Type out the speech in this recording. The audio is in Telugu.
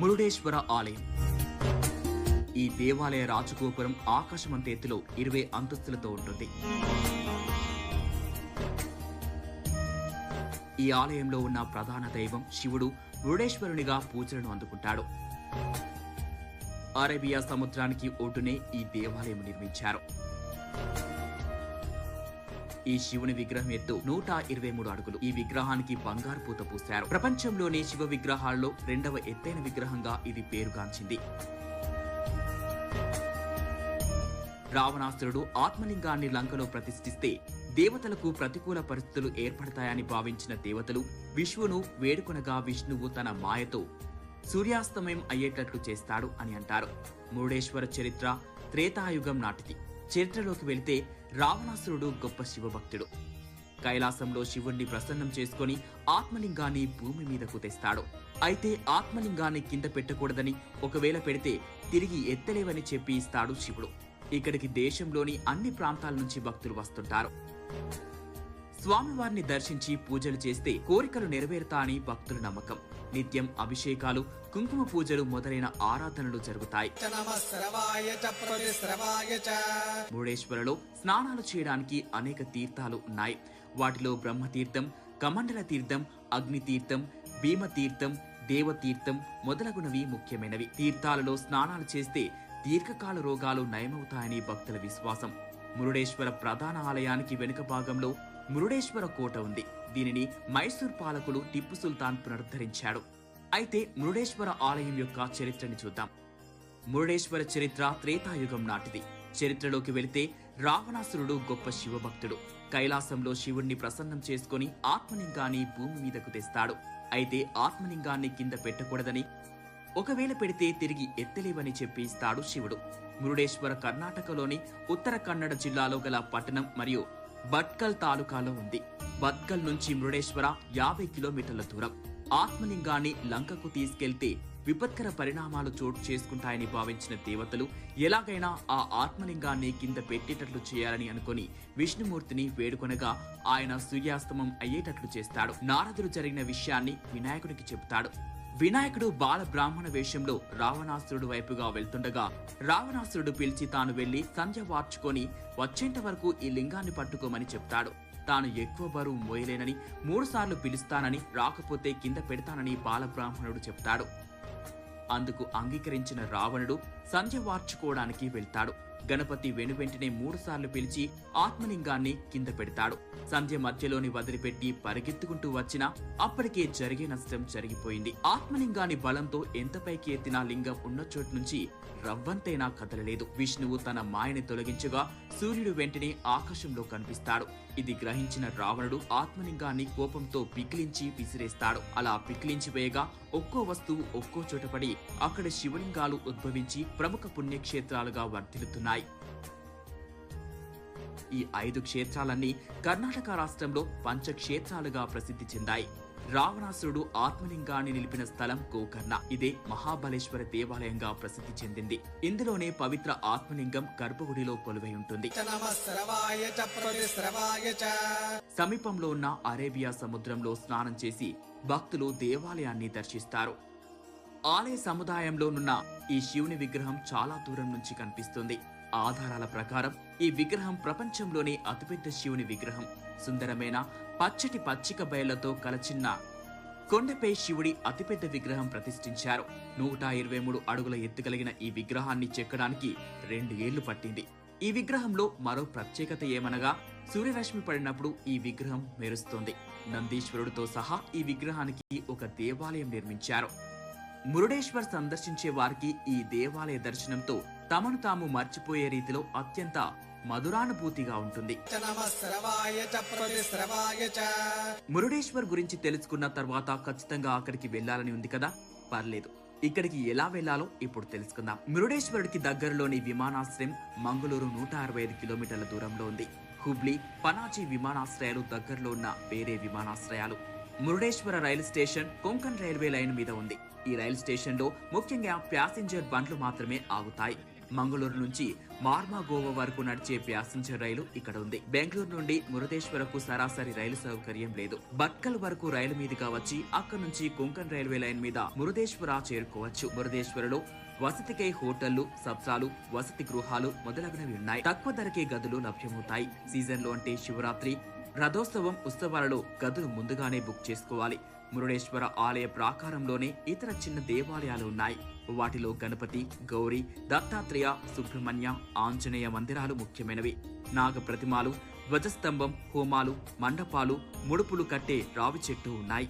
మురుడేశ్వర ఆలయం. ఈ దేవాలయ రాజగోపురం ఆకాశమంత ఎత్తులో 20 అంతస్తులతో ఉంటుంది. ఈ ఆలయంలో ఉన్న ప్రధాన దైవం శివుడు మురుడేశ్వరునిగా పూజలను అందుకుంటాడు. అరేబియా సముద్రానికి ఒడ్డునే ఈ దేవాలయం నిర్మించారు. ఈ శివుని విగ్రహం ఎత్తు 123 అడుగులు. ఈ విగ్రహానికి బంగారు పూత పూశారు. ప్రపంచంలోనే శివ విగ్రహాల్లో 2వ ఎత్తైన విగ్రహంగా ఇది పేరుగాంచింది. రావణాసురుడు ఆత్మలింగాన్ని లంకలో ప్రతిష్ఠిస్తే దేవతలకు ప్రతికూల పరిస్థితులు ఏర్పడతాయని భావించిన దేవతలు విష్ణువును వేడుకొనగా విష్ణువు తన మాయతో సూర్యాస్తమయం అయ్యేటట్లు చేస్తాడు అని అంటారు. మురుడేశ్వర చరిత్ర త్రేతాయుగం నాటిది. చరిత్రలోకి వెళితే రావణాసురుడు గొప్ప శివభక్తుడు. కైలాసంలో శివుణ్ణి ప్రసన్నం చేసుకుని ఆత్మలింగాన్ని భూమి మీదకు తెస్తాడు. అయితే ఆత్మలింగాన్ని కింద పెట్టకూడదని, ఒకవేళ పెడితే తిరిగి ఎత్తలేవని చెప్పి ఇస్తాడు శివుడు. ఇక్కడికి దేశంలోని అన్ని ప్రాంతాల నుంచి భక్తులు వస్తుంటారు. స్వామివారిని దర్శించి పూజలు చేస్తే కోరికలు నెరవేరుతాయని భక్తుల నమ్మకం. నిత్యం అభిషేకాలు, కుంకుమ పూజలు మొదలైన ఆరాధనలు జరుగుతాయి. మురుడేశ్వరలో స్నానాలు చేయడానికి అనేక తీర్థాలు ఉన్నాయి. వాటిలో బ్రహ్మతీర్థం, కమండల తీర్థం, అగ్నితీర్థం, భీమతీర్థం, దేవతీర్థం మొదలగునవి ముఖ్యమైనవి. తీర్థాలలో స్నానాలు చేస్తే దీర్ఘకాల రోగాలు నయమవుతాయని భక్తుల విశ్వాసం. మురుడేశ్వర ప్రధాన ఆలయానికి వెనుక భాగంలో మురుడేశ్వర కోట ఉంది. దీనిని మైసూర్ పాలకుడు టిప్పు సుల్తాన్ పునరుద్ధరించాడు. అయితే మురుడేశ్వర ఆలయం యొక్క చరిత్రని చూద్దాం. మురుడేశ్వర చరిత్ర త్రేతాయుగం నాటిది. చరిత్రలోకి వెళితే రావణాసురుడు గొప్ప శివభక్తుడు. కైలాసంలో శివుణ్ణి ప్రసన్నం చేసుకుని ఆత్మలింగాన్ని భూమి మీదకు తెస్తాడు. అయితే ఆత్మలింగాన్ని కింద పెట్టకూడదని, ఒకవేళ పెడితే తిరిగి ఎత్తలేవని చెప్పి ఇస్తాడు శివుడు. మురుడేశ్వర కర్ణాటకలోని ఉత్తర కన్నడ జిల్లాలో గల పట్టణం మరియు భట్కల్ తాలూకాలో ఉంది. భట్కల్ నుంచి మురుడేశ్వర 50 కిలోమీటర్ల దూరం. ఆత్మలింగాన్ని లంకకు తీసుకెళ్తే విపత్కర పరిణామాలు చోటు చేసుకుంటాయని భావించిన దేవతలు ఎలాగైనా ఆ ఆత్మలింగాన్ని కింద పెట్టేటట్లు చేయాలని అనుకుని విష్ణుమూర్తిని వేడుకొనగా ఆయన సూర్యాస్తమం అయ్యేటట్లు చేస్తాడు. నారదుడు జరిగిన విషయాన్ని వినాయకుడికి చెబుతాడు. వినాయకుడు బాల బ్రాహ్మణ వేషంలో రావణాసురుడు వైపుగా వెళ్తుండగా రావణాసురుడు పిలిచి తాను వెళ్లి సంధ్య వార్చుకొని వచ్చేంత వరకు ఈ లింగాన్ని పట్టుకోమని చెప్తాడు. తాను ఎక్కువ బరువు మోయలేనని, 3 సార్లు పిలుస్తానని, రాకపోతే కింద పెడతానని బాలబ్రాహ్మణుడు చెప్తాడు. అందుకు అంగీకరించిన రావణుడు సంధ్య వార్చుకోవడానికి వెళ్తాడు. గణపతి వెనువెంటనే 3 సార్లు పిలిచి ఆత్మలింగాన్ని కింద పెడతాడు. సంధ్య మధ్యలోని వదిలిపెట్టి పరిగెత్తుకుంటూ వచ్చినా అప్పటికే జరిగే నష్టం జరిగిపోయింది. ఆత్మలింగాన్ని బలంతో ఎంత పైకి ఎత్తినా లింగం ఉన్న చోటు నుంచి రవ్వంతైనా కదలలేదు. విష్ణువు తన మాయని తొలగించగా సూర్యుడు వెంటనే ఆకాశంలో కనిపిస్తాడు. ఇది గ్రహించిన రావణుడు ఆత్మలింగాన్ని కోపంతో పికిలించి విసిరేస్తాడు. అలా పికిలించి వేయగా ఒక్కో వస్తువు ఒక్కో చోట పడి అక్కడ శివలింగాలు ఉద్భవించి ప్రముఖ పుణ్యక్షేత్రాలుగా వర్ధిల్లుతున్నాయి. ఈ 5 క్షేత్రాలన్నీ కర్ణాటక రాష్ట్రంలో పంచక్షేత్రాలుగా ప్రసిద్ధి చెందాయి. రావణాసురుడు ఆత్మలింగాన్ని నిలిపిన స్థలం గోకర్ణ. ఇదే మహాబలేశ్వర దేవాలయంగా ప్రసిద్ధి చెందింది. ఇందులోనే పవిత్ర ఆత్మలింగం గర్భగుడిలో కొలువై ఉంటుంది. సమీపంలో ఉన్న అరేబియా సముద్రంలో స్నానం చేసి భక్తులు దేవాలయాన్ని దర్శిస్తారు. ఆలయ సముదాయంలోనున్న ఈ శివుని విగ్రహం చాలా దూరం నుంచి కనిపిస్తుంది. ఆధారాల ప్రకారం ఈ విగ్రహం ప్రపంచంలోనే అతిపెద్ద శివుని విగ్రహం. సుందరమైన పచ్చటి పచ్చిక బయళ్లతో కలచిన్న కొండపై శివుడి అతిపెద్ద విగ్రహం ప్రతిష్ఠించారు. 123 అడుగుల ఎత్తు కలిగిన ఈ విగ్రహాన్ని చెక్కడానికి 2 ఏళ్లు పట్టింది. ఈ విగ్రహంలో మరో ప్రత్యేకత ఏమనగా సూర్యరశ్మి పడినప్పుడు ఈ విగ్రహం మెరుస్తోంది. నందీశ్వరుడితో సహా ఈ విగ్రహానికి ఒక దేవాలయం నిర్మించారు. మురుడేశ్వర్ సందర్శించే వారికి ఈ దేవాలయ దర్శనంతో తమను తాము మర్చిపోయే రీతిలో అత్యంత మధురానుభూతిగా ఉంటుంది. మురుడేశ్వర్ గురించి తెలుసుకున్న తర్వాత ఖచ్చితంగా అక్కడికి వెళ్లాలని ఉంది కదా? పర్లేదు, ఇక్కడికి ఎలా వెళ్లాలో ఇప్పుడు తెలుసుకుందాం. మురుడేశ్వరుడికి దగ్గరలోని విమానాశ్రయం మంగళూరు 165 కిలోమీటర్ల దూరంలో ఉంది. హుబ్లీ, పనాజీ విమానాశ్రయాలు దగ్గరలో ఉన్న వేరే విమానాశ్రయాలు. మురుడేశ్వర రైలు స్టేషన్ కొంకణ్ రైల్వే లైన్ మీద ఉంది. ఈ రైలు స్టేషన్ లో ముఖ్యంగా ప్యాసింజర్ బండ్లు మాత్రమే ఆగుతాయి. మంగళూరు నుంచి మార్మాగోవా వరకు నడిచే ప్యాసింజర్ రైలు ఇక్కడ ఉంది. బెంగళూరు నుండి మురుదేశ్వరకు సరాసరి రైలు సౌకర్యం లేదు. భట్కల్ వరకు రైలు మీదుగా వచ్చి అక్కడి నుంచి కొంకణ్ రైల్వే లైన్ మీద మురుదేశ్వర చేరుకోవచ్చు. మురుదేశ్వరలో వసతికై హోటళ్లు, సబ్సాలు, వసతి గృహాలు మొదలగునవి ఉన్నాయి. తక్కువ ధరకే గదులు లభ్యమవుతాయి. సీజన్లో అంటే శివరాత్రి, రథోత్సవం ఉత్సవాలలో గదులు ముందుగానే బుక్ చేసుకోవాలి. మురుడేశ్వర ఆలయ ప్రాకారంలోనే ఇతర చిన్న దేవాలయాలు ఉన్నాయి. వాటిలో గణపతి, గౌరీ, దత్తాత్రేయ, సుబ్రహ్మణ్య, ఆంజనేయ మందిరాలు ముఖ్యమైనవి. నాగ ప్రతిమాలు, ధ్వజస్తంభం, హోమాలు, మండపాలు, ముడుపులు కట్టే రావి చెట్టు ఉన్నాయి.